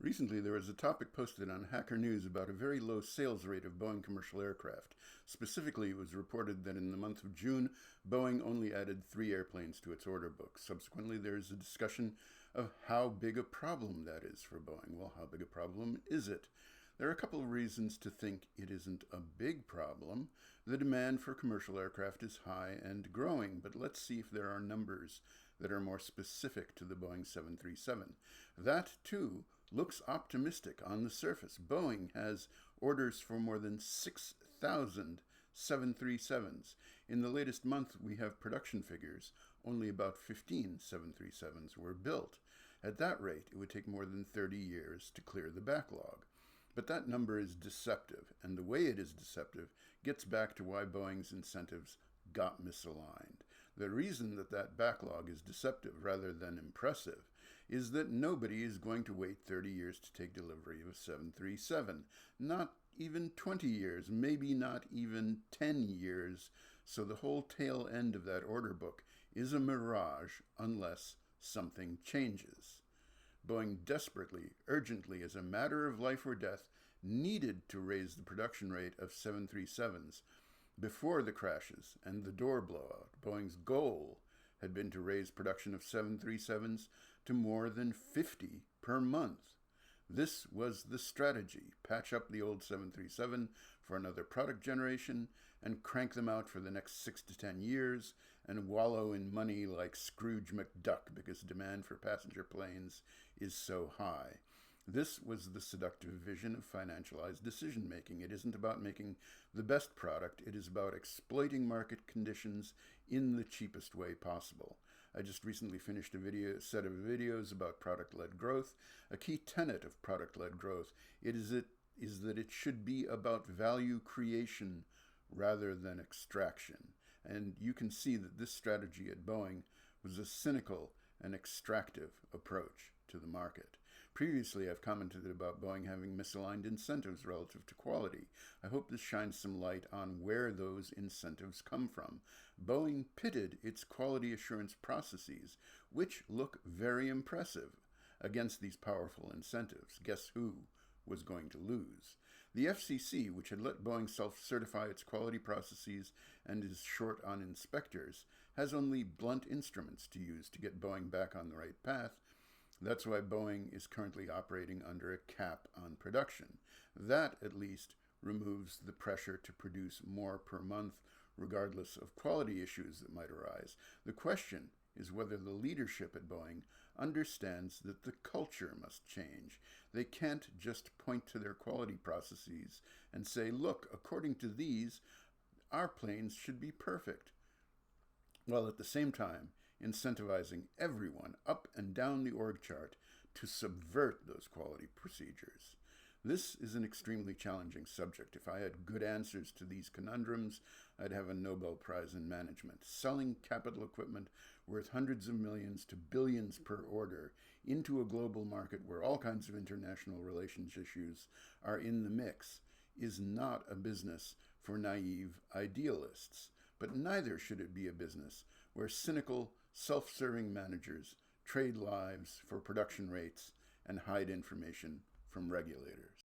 Recently, there was a topic posted on Hacker News about a very low sales rate of Boeing commercial aircraft. Specifically, it was reported that in the month of June, Boeing only added 3 airplanes to its order book. Subsequently, there is a discussion of how big a problem that is for Boeing. Well, how big a problem is it? There are a couple of reasons to think it isn't a big problem. The demand for commercial aircraft is high and growing, but let's see if there are numbers that are more specific to the Boeing 737. That, too, looks optimistic on the surface. Boeing has orders for more than 6,000 737s. In the latest month, we have production figures. Only about 15 737s were built. At that rate, it would take more than 30 years to clear the backlog. But that number is deceptive, and the way it is deceptive gets back to why Boeing's incentives got misaligned. The reason that that backlog is deceptive rather than impressive is that nobody is going to wait 30 years to take delivery of a 737. Not even 20 years, maybe not even 10 years. So the whole tail end of that order book is a mirage unless something changes. Boeing desperately, urgently, as a matter of life or death, needed to raise the production rate of 737s before the crashes and the door blowout. Boeing's goal had been to raise production of 737s to more than 50 per month. This was the strategy: patch up the old 737 for another product generation and crank them out for the next 6 to 10 years and wallow in money like Scrooge McDuck because demand for passenger planes is so high. This was the seductive vision of financialized decision-making. It isn't about making the best product. It is about exploiting market conditions in the cheapest way possible. I just recently finished a set of videos about product-led growth. A key tenet of product-led growth is that it should be about value creation rather than extraction. And you can see that this strategy at Boeing was a cynical and extractive approach to the market. Previously, I've commented about Boeing having misaligned incentives relative to quality. I hope this shines some light on where those incentives come from. Boeing pitted its quality assurance processes, which look very impressive, against these powerful incentives. Guess who was going to lose? The FCC, which had let Boeing self-certify its quality processes and is short on inspectors, has only blunt instruments to use to get Boeing back on the right path. That's why Boeing is currently operating under a cap on production. That, at least, removes the pressure to produce more per month, regardless of quality issues that might arise. The question is whether the leadership at Boeing understands that the culture must change. They can't just point to their quality processes and say, look, according to these, our planes should be perfect, while at the same time incentivizing everyone up and down the org chart to subvert those quality procedures. This is an extremely challenging subject. If I had good answers to these conundrums, I'd have a Nobel Prize in management. Selling capital equipment worth hundreds of millions to billions per order into a global market where all kinds of international relations issues are in the mix is not a business for naive idealists. But neither should it be a business where cynical, self-serving managers trade lives for production rates and hide information from regulators.